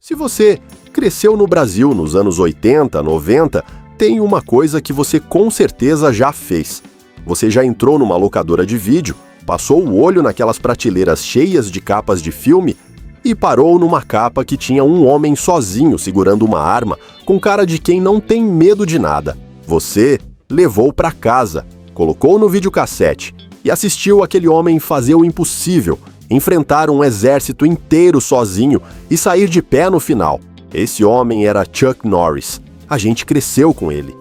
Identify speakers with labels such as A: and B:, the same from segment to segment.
A: Se você cresceu no Brasil nos anos 80, 90, tem uma coisa que você com certeza já fez. Você já entrou numa locadora de vídeo, passou o olho naquelas prateleiras cheias de capas de filme e parou numa capa que tinha um homem sozinho segurando uma arma, com cara de quem não tem medo de nada. Você levou para casa, colocou no videocassete e assistiu aquele homem fazer o impossível, enfrentar um exército inteiro sozinho e sair de pé no final. Esse homem era Chuck Norris. A gente cresceu com ele.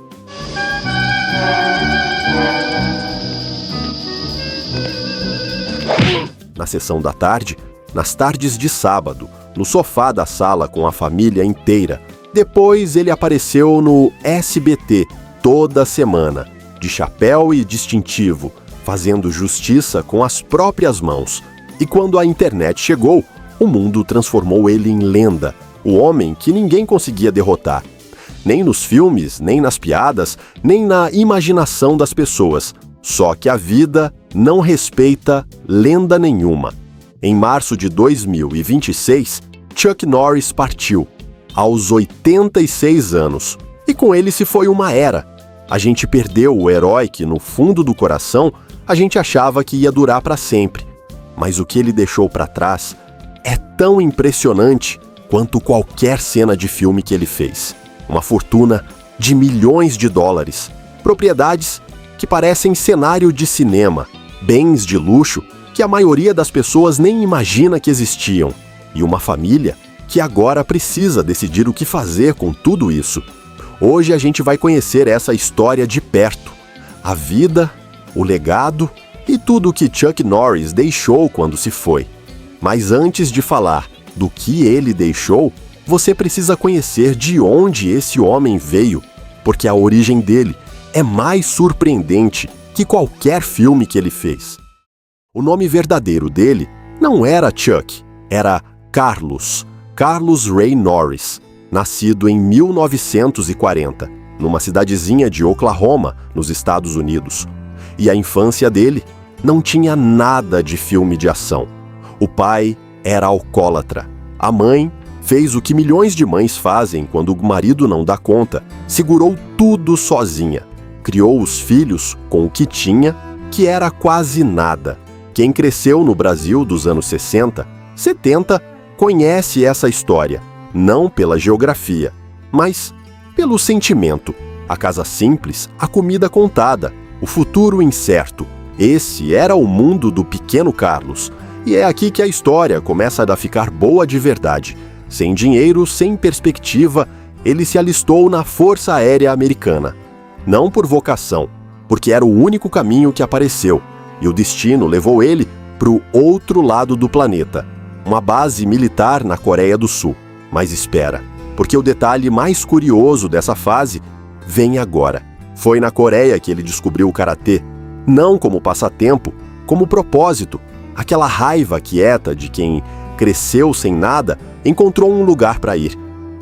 A: Na sessão da tarde, nas tardes de sábado, no sofá da sala com a família inteira. Depois ele apareceu no SBT toda semana, de chapéu e distintivo, fazendo justiça com as próprias mãos. E quando a internet chegou, o mundo transformou ele em lenda, o homem que ninguém conseguia derrotar. Nem nos filmes, nem nas piadas, nem na imaginação das pessoas. Só que a vida não respeita lenda nenhuma. Em março de 2026, Chuck Norris partiu, aos 86 anos. E com ele se foi uma era. A gente perdeu o herói que, no fundo do coração, a gente achava que ia durar para sempre. Mas o que ele deixou para trás é tão impressionante quanto qualquer cena de filme que ele fez. Uma fortuna de milhões de dólares, propriedades que parecem cenário de cinema, bens de luxo que a maioria das pessoas nem imagina que existiam, e uma família que agora precisa decidir o que fazer com tudo isso. Hoje a gente vai conhecer essa história de perto, a vida, o legado e tudo o que Chuck Norris deixou quando se foi. Mas antes de falar do que ele deixou, você precisa conhecer de onde esse homem veio, porque a origem dele é mais surpreendente que qualquer filme que ele fez. O nome verdadeiro dele não era Chuck, era Carlos Ray Norris, nascido em 1940, numa cidadezinha de Oklahoma, nos Estados Unidos. E a infância dele não tinha nada de filme de ação. O pai era alcoólatra. A mãe fez o que milhões de mães fazem quando o marido não dá conta. Segurou tudo sozinha. Criou os filhos com o que tinha, que era quase nada. Quem cresceu no Brasil dos anos 60, 70, conhece essa história. Não pela geografia, mas pelo sentimento. A casa simples, a comida contada, o futuro incerto. Esse era o mundo do pequeno Carlos. E é aqui que a história começa a ficar boa de verdade. Sem dinheiro, sem perspectiva, ele se alistou na Força Aérea Americana. Não por vocação, porque era o único caminho que apareceu. E o destino levou ele para o outro lado do planeta. Uma base militar na Coreia do Sul. Mas espera, porque o detalhe mais curioso dessa fase vem agora. Foi na Coreia que ele descobriu o karatê. Não como passatempo, como propósito. Aquela raiva quieta de quem cresceu sem nada encontrou um lugar para ir.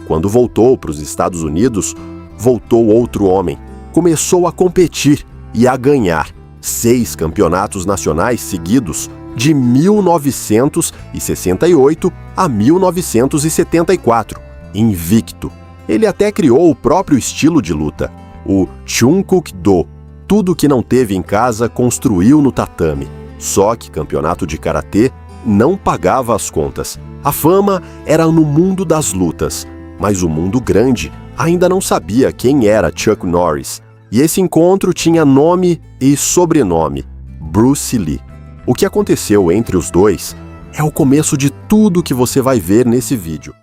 A: Quando voltou para os Estados Unidos, voltou outro homem. Começou a competir e a ganhar 6 campeonatos nacionais seguidos, de 1968 a 1974, invicto. Ele até criou o próprio estilo de luta, o Chungkuk-do. Tudo que não teve em casa construiu no tatame. Só que campeonato de karatê não pagava as contas. A fama era no mundo das lutas, mas o mundo grande ainda não sabia quem era Chuck Norris. E esse encontro tinha nome e sobrenome: Bruce Lee. O que aconteceu entre os dois é o começo de tudo que você vai ver nesse vídeo.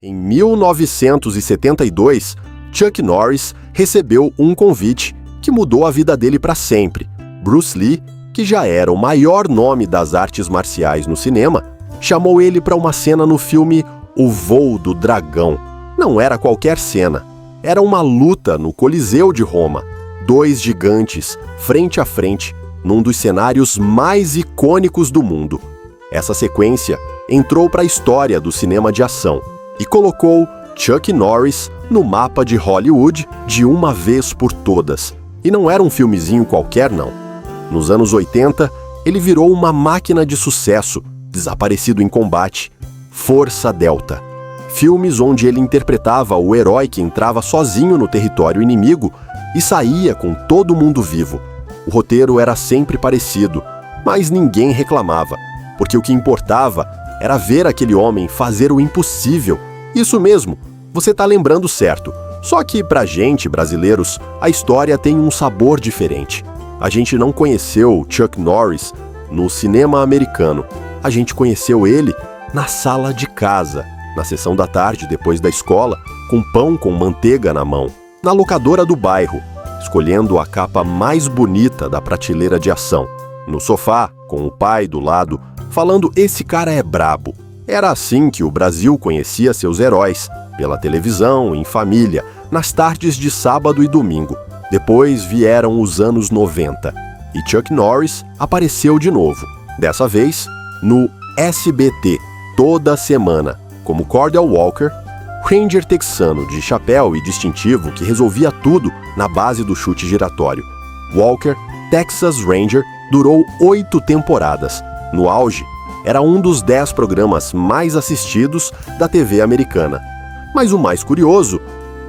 A: Em 1972, Chuck Norris recebeu um convite que mudou a vida dele para sempre. Bruce Lee, que já era o maior nome das artes marciais no cinema, chamou ele para uma cena no filme O Voo do Dragão. Não era qualquer cena, era uma luta no Coliseu de Roma. 2 gigantes, frente a frente, num dos cenários mais icônicos do mundo. Essa sequência entrou para a história do cinema de ação e colocou Chuck Norris no mapa de Hollywood de uma vez por todas. E não era um filmezinho qualquer, não. Nos anos 80, ele virou uma máquina de sucesso, desaparecido em combate, Força Delta. Filmes onde ele interpretava o herói que entrava sozinho no território inimigo e saía com todo mundo vivo. O roteiro era sempre parecido, mas ninguém reclamava, porque o que importava era ver aquele homem fazer o impossível. Isso mesmo, você tá lembrando certo. Só que pra gente, brasileiros, a história tem um sabor diferente. A gente não conheceu Chuck Norris no cinema americano. A gente conheceu ele na sala de casa, na sessão da tarde depois da escola, com pão com manteiga na mão, na locadora do bairro, escolhendo a capa mais bonita da prateleira de ação, no sofá, com o pai do lado, falando "esse cara é brabo". Era assim que o Brasil conhecia seus heróis, pela televisão, em família, nas tardes de sábado e domingo. Depois vieram os anos 90 e Chuck Norris apareceu de novo, dessa vez no SBT, toda semana, como Cordell Walker, Ranger texano de chapéu e distintivo que resolvia tudo na base do chute giratório. Walker, Texas Ranger, durou 8 temporadas. No auge, era um dos 10 programas mais assistidos da TV americana. Mas o mais curioso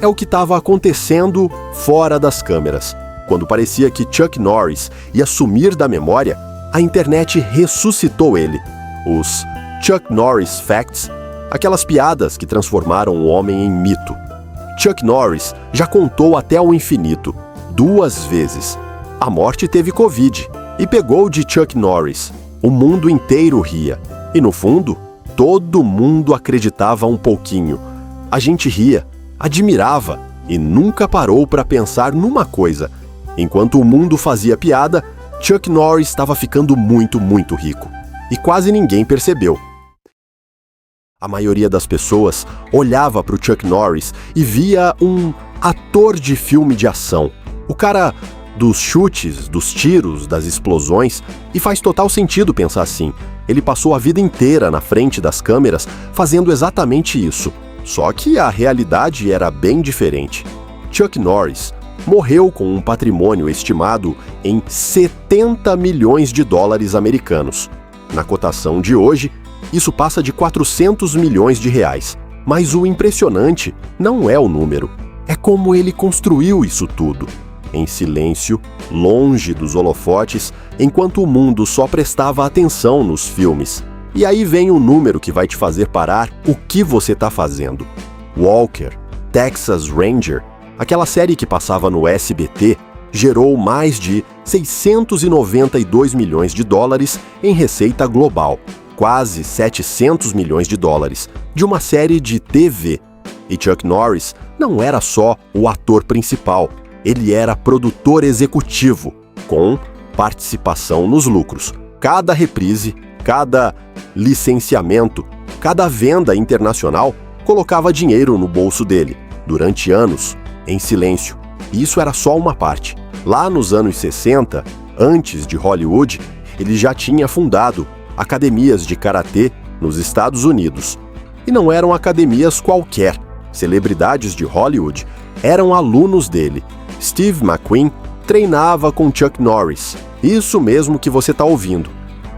A: é o que estava acontecendo fora das câmeras. Quando parecia que Chuck Norris ia sumir da memória, a internet ressuscitou ele. Os Chuck Norris Facts, aquelas piadas que transformaram o homem em mito. Chuck Norris já contou até o infinito, 2 vezes. A morte teve Covid e pegou de Chuck Norris. O mundo inteiro ria. E no fundo, todo mundo acreditava um pouquinho. A gente ria, admirava e nunca parou para pensar numa coisa. Enquanto o mundo fazia piada, Chuck Norris estava ficando muito rico. E quase ninguém percebeu. A maioria das pessoas olhava para o Chuck Norris e via um ator de filme de ação. O cara dos chutes, dos tiros, das explosões, e faz total sentido pensar assim. Ele passou a vida inteira na frente das câmeras fazendo exatamente isso. Só que a realidade era bem diferente. Chuck Norris morreu com um patrimônio estimado em 70 milhões de dólares americanos. Na cotação de hoje, isso passa de 400 milhões de reais. Mas o impressionante não é o número, é como ele construiu isso tudo. Em silêncio, longe dos holofotes, enquanto o mundo só prestava atenção nos filmes. E aí vem o número que vai te fazer parar o que você está fazendo. Walker, Texas Ranger, aquela série que passava no SBT, gerou mais de 692 milhões de dólares em receita global, quase 700 milhões de dólares, de uma série de TV. E Chuck Norris não era só o ator principal, ele era produtor executivo, com participação nos lucros. Cada reprise, cada licenciamento, cada venda internacional colocava dinheiro no bolso dele, durante anos, em silêncio. E isso era só uma parte. Lá nos anos 60, antes de Hollywood, ele já tinha fundado academias de karatê nos Estados Unidos. E não eram academias qualquer. Celebridades de Hollywood eram alunos dele. Steve McQueen treinava com Chuck Norris. Isso mesmo que você está ouvindo.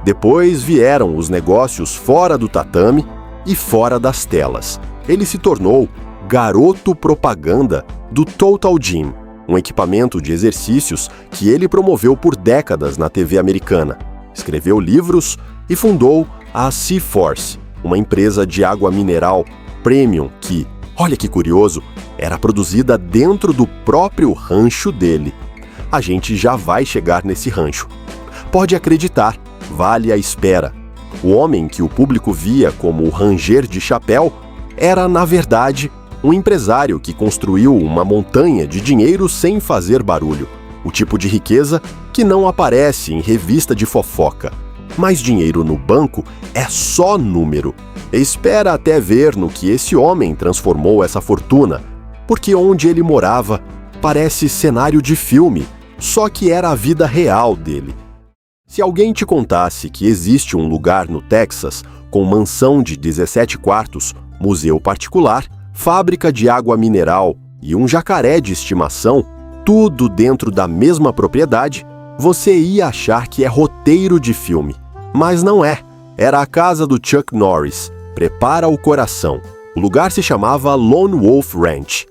A: Depois vieram os negócios fora do tatame e fora das telas. Ele se tornou garoto propaganda do Total Gym, um equipamento de exercícios que ele promoveu por décadas na TV americana. Escreveu livros e fundou a C-Force, uma empresa de água mineral premium que, olha que curioso, era produzida dentro do próprio rancho dele. A gente já vai chegar nesse rancho. Pode acreditar, vale a espera. O homem que o público via como o ranger de chapéu era, na verdade, um empresário que construiu uma montanha de dinheiro sem fazer barulho. O tipo de riqueza que não aparece em revista de fofoca. Mas dinheiro no banco é só número. Espera até ver no que esse homem transformou essa fortuna, porque onde ele morava parece cenário de filme, só que era a vida real dele. Se alguém te contasse que existe um lugar no Texas com mansão de 17 quartos, museu particular, fábrica de água mineral e um jacaré de estimação, tudo dentro da mesma propriedade, você ia achar que é roteiro de filme. Mas não é. Era a casa do Chuck Norris. Prepara o coração. O lugar se chamava Lone Wolf Ranch,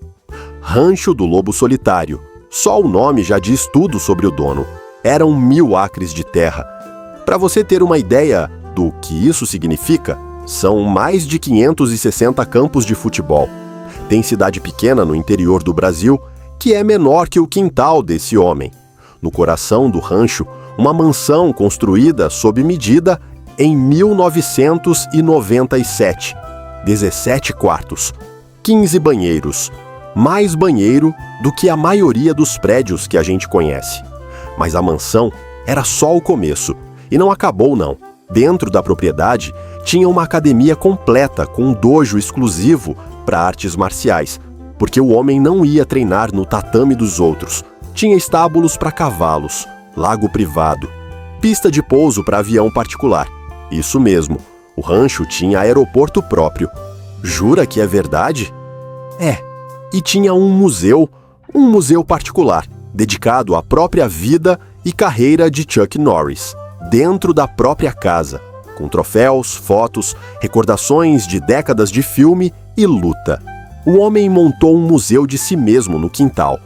A: Rancho do Lobo Solitário. Só o nome já diz tudo sobre o dono. Eram 1.000 acres de terra. Para você ter uma ideia do que isso significa, são mais de 560 campos de futebol. Tem cidade pequena no interior do Brasil que é menor que o quintal desse homem. No coração do rancho, uma mansão construída sob medida em 1997. 17 quartos, 15 banheiros, mais banheiro do que a maioria dos prédios que a gente conhece. Mas a mansão era só o começo, e não acabou não. Dentro da propriedade tinha uma academia completa com um dojo exclusivo para artes marciais, porque o homem não ia treinar no tatame dos outros. Tinha estábulos para cavalos, lago privado, pista de pouso para avião particular. Isso mesmo, o rancho tinha aeroporto próprio. Jura que é verdade? É. E tinha um museu particular, dedicado à própria vida e carreira de Chuck Norris, dentro da própria casa, com troféus, fotos, recordações de décadas de filme e luta. O homem montou um museu de si mesmo no quintal.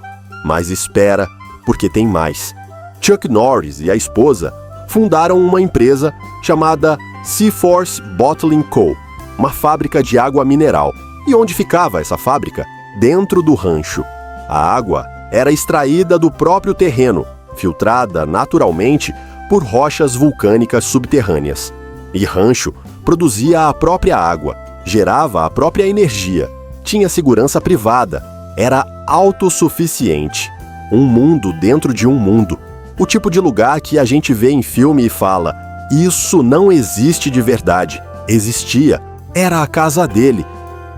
A: Mas espera, porque tem mais. Chuck Norris e a esposa fundaram uma empresa chamada Seaforth Bottling Co., uma fábrica de água mineral. E onde ficava essa fábrica? Dentro do rancho. A água era extraída do próprio terreno, filtrada naturalmente por rochas vulcânicas subterrâneas. E rancho produzia a própria água, gerava a própria energia, tinha segurança privada, era autossuficiente. Um mundo dentro de um mundo. O tipo de lugar que a gente vê em filme e fala: isso não existe de verdade. Existia. Era a casa dele.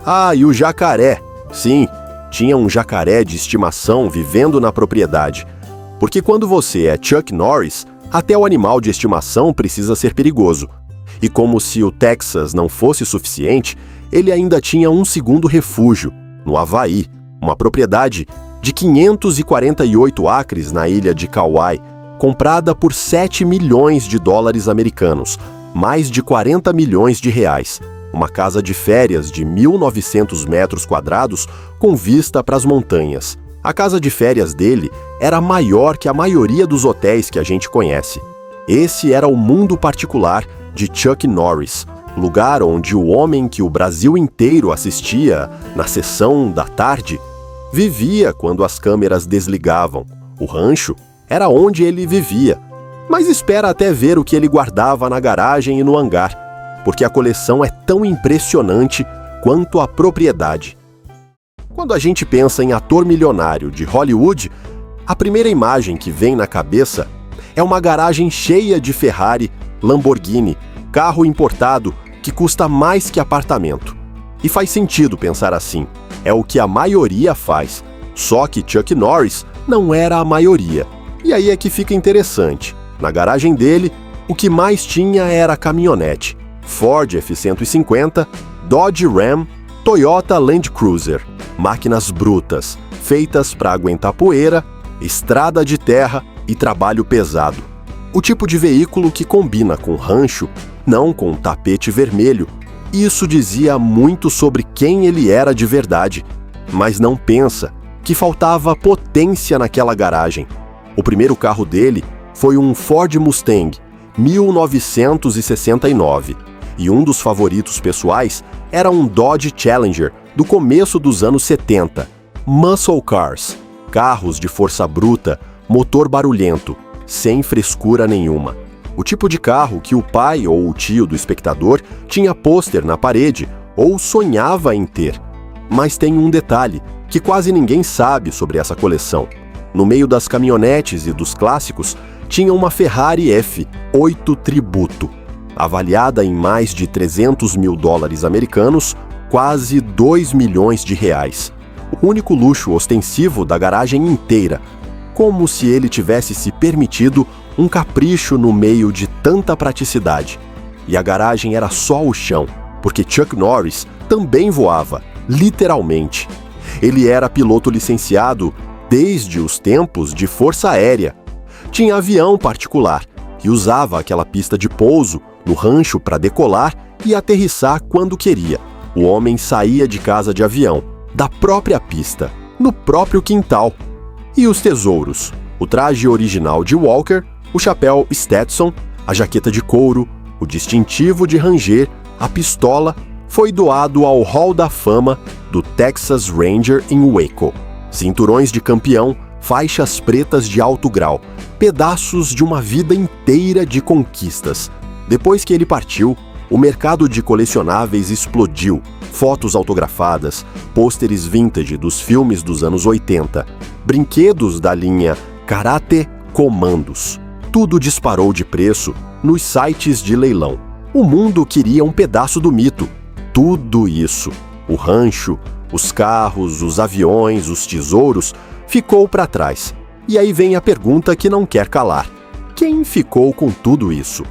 A: Ah, e o jacaré. Sim, tinha um jacaré de estimação vivendo na propriedade. Porque quando você é Chuck Norris, até o animal de estimação precisa ser perigoso. E como se o Texas não fosse suficiente, ele ainda tinha um segundo refúgio, no Havaí, uma propriedade de 548 acres na ilha de Kauai, comprada por 7 milhões de dólares americanos, mais de 40 milhões de reais. Uma casa de férias de 1.900 metros quadrados com vista para as montanhas. A casa de férias dele era maior que a maioria dos hotéis que a gente conhece. Esse era o mundo particular de Chuck Norris, lugar onde o homem que o Brasil inteiro assistia na sessão da tarde vivia quando as câmeras desligavam. O rancho era onde ele vivia. Mas espera até ver o que ele guardava na garagem e no hangar, porque a coleção é tão impressionante quanto a propriedade. Quando a gente pensa em ator milionário de Hollywood, a primeira imagem que vem na cabeça é uma garagem cheia de Ferrari, Lamborghini, carro importado que custa mais que apartamento. E faz sentido pensar assim, é o que a maioria faz, só que Chuck Norris não era a maioria. E aí é que fica interessante, na garagem dele, o que mais tinha era caminhonete, Ford F-150, Dodge Ram, Toyota Land Cruiser, máquinas brutas, feitas para aguentar poeira, estrada de terra e trabalho pesado. O tipo de veículo que combina com rancho, não com tapete vermelho. Isso dizia muito sobre quem ele era de verdade, mas não pensa que faltava potência naquela garagem. O primeiro carro dele foi um Ford Mustang, 1969, e um dos favoritos pessoais era um Dodge Challenger do começo dos anos 70. Muscle Cars, carros de força bruta, motor barulhento, sem frescura nenhuma. O tipo de carro que o pai ou o tio do espectador tinha pôster na parede ou sonhava em ter. Mas tem um detalhe que quase ninguém sabe sobre essa coleção. No meio das caminhonetes e dos clássicos, tinha uma Ferrari F8 Tributo, avaliada em mais de 300 mil dólares americanos, quase 2 milhões de reais. O único luxo ostensivo da garagem inteira, como se ele tivesse se permitido um capricho no meio de tanta praticidade. E a garagem era só o chão, porque Chuck Norris também voava, literalmente. Ele era piloto licenciado desde os tempos de Força Aérea. Tinha avião particular e usava aquela pista de pouso no rancho para decolar e aterrissar quando queria. O homem saía de casa de avião, da própria pista, no próprio quintal. E os tesouros? O traje original de Walker, o chapéu Stetson, a jaqueta de couro, o distintivo de Ranger, a pistola, foi doado ao Hall da Fama do Texas Ranger em Waco. Cinturões de campeão, faixas pretas de alto grau, pedaços de uma vida inteira de conquistas. Depois que ele partiu, o mercado de colecionáveis explodiu. Fotos autografadas, pôsteres vintage dos filmes dos anos 80, brinquedos da linha Karate Commandos. Tudo disparou de preço nos sites de leilão. O mundo queria um pedaço do mito. Tudo isso, o rancho, os carros, os aviões, os tesouros, ficou para trás. E aí vem a pergunta que não quer calar. Quem ficou com tudo isso?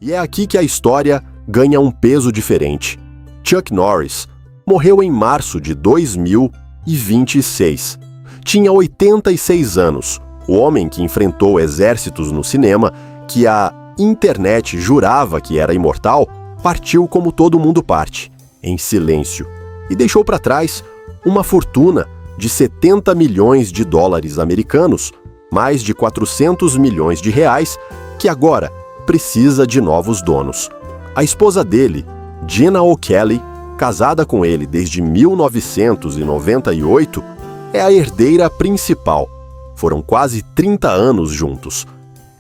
A: E é aqui que a história ganha um peso diferente. Chuck Norris morreu em março de 2026. Tinha 86 anos. O homem que enfrentou exércitos no cinema, que a internet jurava que era imortal, partiu como todo mundo parte, em silêncio, e deixou para trás uma fortuna de 70 milhões de dólares americanos, mais de 400 milhões de reais, que agora precisa de novos donos. A esposa dele, Gina O'Kelly, casada com ele desde 1998, é a herdeira principal. Foram quase 30 anos juntos.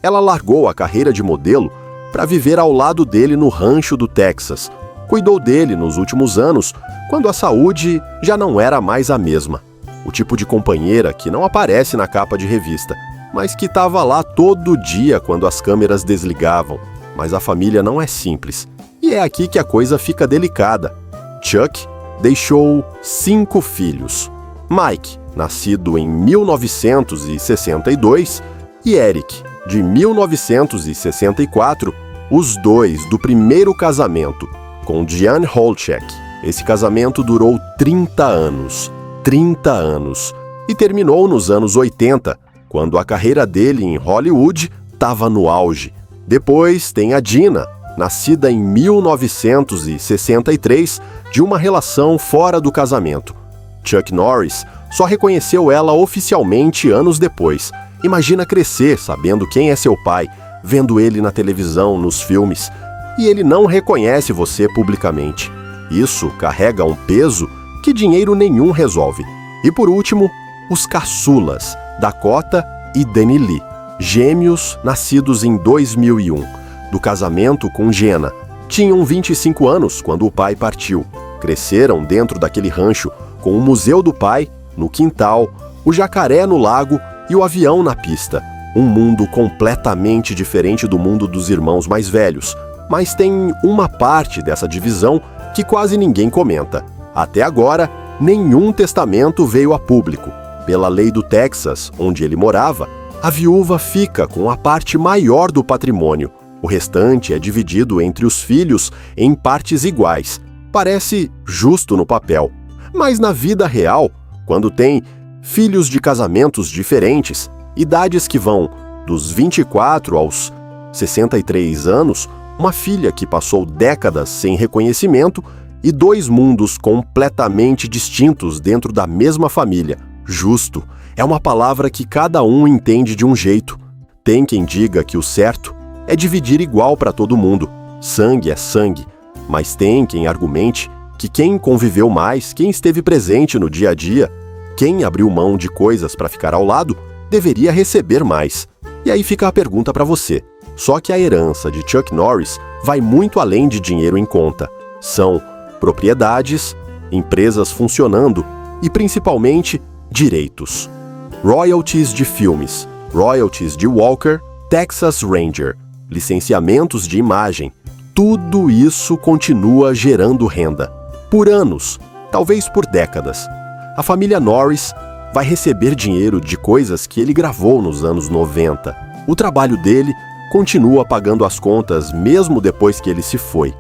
A: Ela largou a carreira de modelo para viver ao lado dele no rancho do Texas. Cuidou dele nos últimos anos, quando a saúde já não era mais a mesma. O tipo de companheira que não aparece na capa de revista, mas que estava lá todo dia quando as câmeras desligavam. Mas a família não é simples. E é aqui que a coisa fica delicada. Chuck deixou 5 filhos. Mike, nascido em 1962, e Eric, de 1964, os dois do primeiro casamento, com Diane Holchek. Esse casamento durou 30 anos. 30 anos. E terminou nos anos 80, quando a carreira dele em Hollywood estava no auge. Depois tem a Gina, nascida em 1963, de uma relação fora do casamento. Chuck Norris só reconheceu ela oficialmente anos depois. Imagina crescer sabendo quem é seu pai, vendo ele na televisão, nos filmes, e ele não reconhece você publicamente. Isso carrega um peso que dinheiro nenhum resolve. E por último, os caçulas, Dakota e Danny Lee, gêmeos nascidos em 2001, do casamento com Jenna. Tinham 25 anos quando o pai partiu. Cresceram dentro daquele rancho, com o museu do pai no quintal, o jacaré no lago e o avião na pista. Um mundo completamente diferente do mundo dos irmãos mais velhos. Mas tem uma parte dessa divisão que quase ninguém comenta. Até agora, nenhum testamento veio a público. Pela lei do Texas, onde ele morava, a viúva fica com a parte maior do patrimônio. O restante é dividido entre os filhos em partes iguais. Parece justo no papel. Mas na vida real, quando tem filhos de casamentos diferentes, idades que vão dos 24 aos 63 anos, uma filha que passou décadas sem reconhecimento e 2 mundos completamente distintos dentro da mesma família. Justo é uma palavra que cada um entende de um jeito. Tem quem diga que o certo é dividir igual para todo mundo. Sangue é sangue. Mas tem quem argumente que quem conviveu mais, quem esteve presente no dia a dia, quem abriu mão de coisas para ficar ao lado, deveria receber mais. E aí fica a pergunta para você. Só que a herança de Chuck Norris vai muito além de dinheiro em conta. São propriedades, empresas funcionando e, principalmente, direitos. Royalties de filmes, royalties de Walker, Texas Ranger, licenciamentos de imagem. Tudo isso continua gerando renda. Por anos, talvez por décadas. A família Norris vai receber dinheiro de coisas que ele gravou nos anos 90. O trabalho dele continua pagando as contas mesmo depois que ele se foi.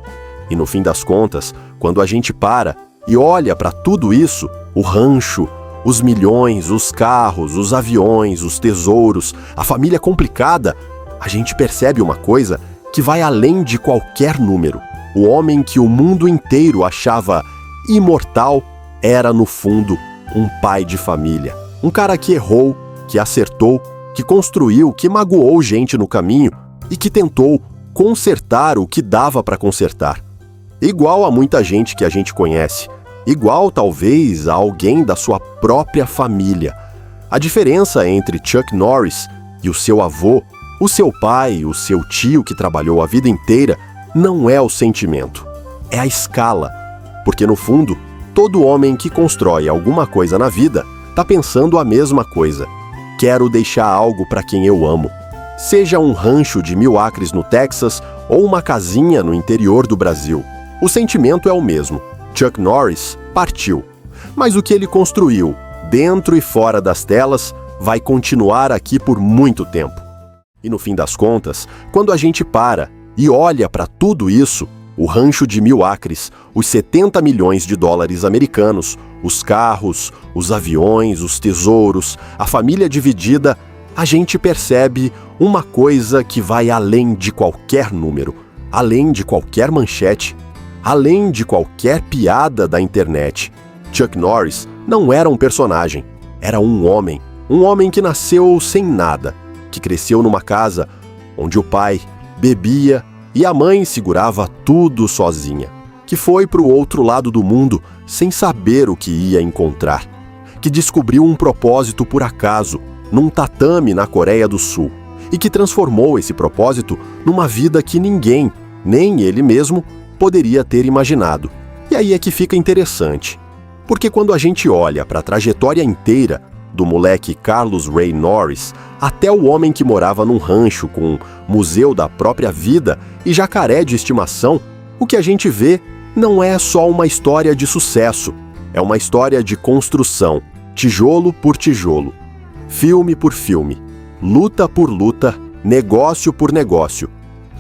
A: E no fim das contas, quando a gente para e olha para tudo isso, o rancho, os milhões, os carros, os aviões, os tesouros, a família complicada, a gente percebe uma coisa que vai além de qualquer número. O homem que o mundo inteiro achava imortal, era, no fundo, um pai de família. Um cara que errou, que acertou, que construiu, que magoou gente no caminho e que tentou consertar o que dava para consertar. Igual a muita gente que a gente conhece. Igual, talvez, a alguém da sua própria família. A diferença entre Chuck Norris e o seu avô, o seu pai, o seu tio que trabalhou a vida inteira, não é o sentimento, é a escala. Porque, no fundo, todo homem que constrói alguma coisa na vida está pensando a mesma coisa. Quero deixar algo para quem eu amo. Seja um rancho de 1000 acres no Texas ou uma casinha no interior do Brasil. O sentimento é o mesmo. Chuck Norris partiu. Mas o que ele construiu, dentro e fora das telas, vai continuar aqui por muito tempo. E no fim das contas, quando a gente para e olha para tudo isso, o rancho de 1000 acres, os 70 milhões de dólares americanos, os carros, os aviões, os tesouros, a família dividida, a gente percebe uma coisa que vai além de qualquer número, além de qualquer manchete, além de qualquer piada da internet. Chuck Norris não era um personagem, era um homem que nasceu sem nada, que cresceu numa casa onde o pai bebia e a mãe segurava tudo sozinha, que foi para o outro lado do mundo sem saber o que ia encontrar, que descobriu um propósito por acaso, num tatame na Coreia do Sul, e que transformou esse propósito numa vida que ninguém, nem ele mesmo, poderia ter imaginado. E aí é que fica interessante, porque quando a gente olha para a trajetória inteira do moleque Carlos Ray Norris até o homem que morava num rancho com museu da própria vida e jacaré de estimação, o que a gente vê não é só uma história de sucesso, é uma história de construção, tijolo por tijolo, filme por filme, luta por luta, negócio por negócio.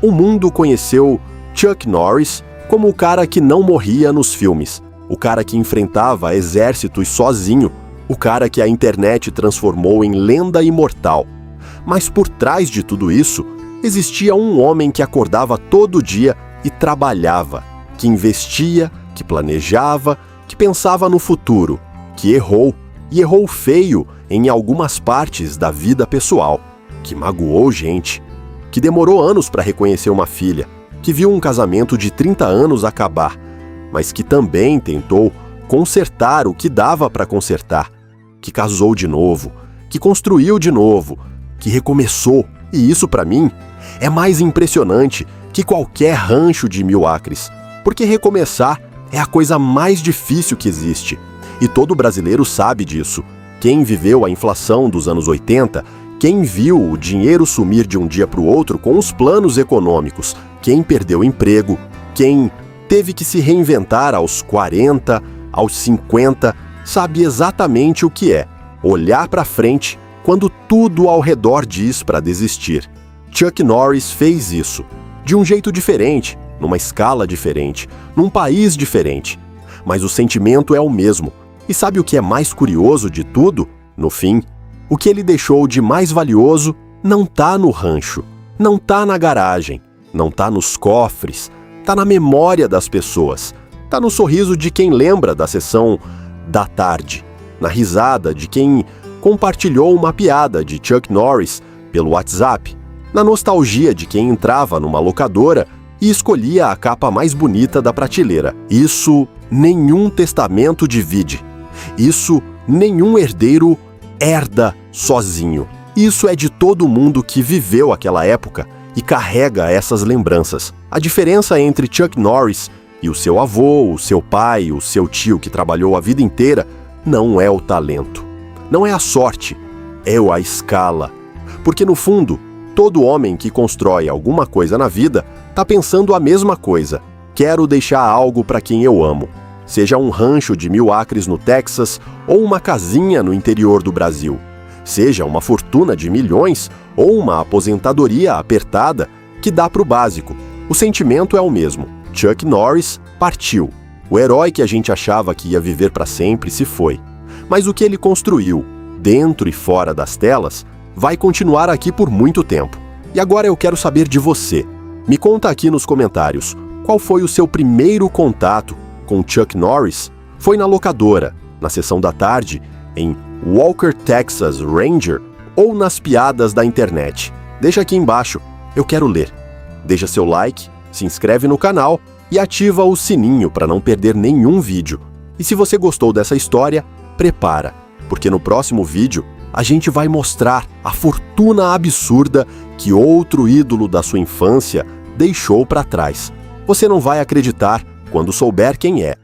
A: O mundo conheceu Chuck Norris como o cara que não morria nos filmes, o cara que enfrentava exércitos sozinho, o cara que a internet transformou em lenda imortal. Mas por trás de tudo isso, existia um homem que acordava todo dia e trabalhava, que investia, que planejava, que pensava no futuro, que errou, e errou feio em algumas partes da vida pessoal, que magoou gente, que demorou anos para reconhecer uma filha, que viu um casamento de 30 anos acabar, mas que também tentou consertar o que dava para consertar, que casou de novo, que construiu de novo, que recomeçou. E isso, para mim, é mais impressionante que qualquer rancho de 1000 acres, porque recomeçar é a coisa mais difícil que existe. E todo brasileiro sabe disso. Quem viveu a inflação dos anos 80, quem viu o dinheiro sumir de um dia para o outro com os planos econômicos, quem perdeu emprego, quem teve que se reinventar aos 40, aos 50, sabe exatamente o que é olhar para frente quando tudo ao redor diz para desistir. Chuck Norris fez isso, de um jeito diferente, numa escala diferente, num país diferente. Mas o sentimento é o mesmo. E sabe o que é mais curioso de tudo? No fim, o que ele deixou de mais valioso não tá no rancho, não tá na garagem, não tá nos cofres, tá na memória das pessoas, tá no sorriso de quem lembra da sessão da tarde, na risada de quem compartilhou uma piada de Chuck Norris pelo WhatsApp, na nostalgia de quem entrava numa locadora e escolhia a capa mais bonita da prateleira. Isso nenhum testamento divide. Isso nenhum herdeiro herda sozinho. Isso é de todo mundo que viveu aquela época e carrega essas lembranças. A diferença entre Chuck Norris e o seu avô, o seu pai, o seu tio que trabalhou a vida inteira não é o talento. Não é a sorte, é a escala. Porque no fundo, todo homem que constrói alguma coisa na vida está pensando a mesma coisa. Quero deixar algo para quem eu amo. Seja um rancho de 1000 acres no Texas ou uma casinha no interior do Brasil. Seja uma fortuna de milhões ou uma aposentadoria apertada que dá para o básico. O sentimento é o mesmo. Chuck Norris partiu. O herói que a gente achava que ia viver para sempre se foi. Mas o que ele construiu, dentro e fora das telas, vai continuar aqui por muito tempo. E agora eu quero saber de você. Me conta aqui nos comentários, qual foi o seu primeiro contato com Chuck Norris foi na locadora, na sessão da tarde, em Walker Texas Ranger ou nas piadas da internet? Deixa aqui embaixo, eu quero ler. Deixa seu like, se inscreve no canal e ativa o sininho para não perder nenhum vídeo. E se você gostou dessa história, prepara, porque no próximo vídeo a gente vai mostrar a fortuna absurda que outro ídolo da sua infância deixou para trás. Você não vai acreditar quando souber quem é.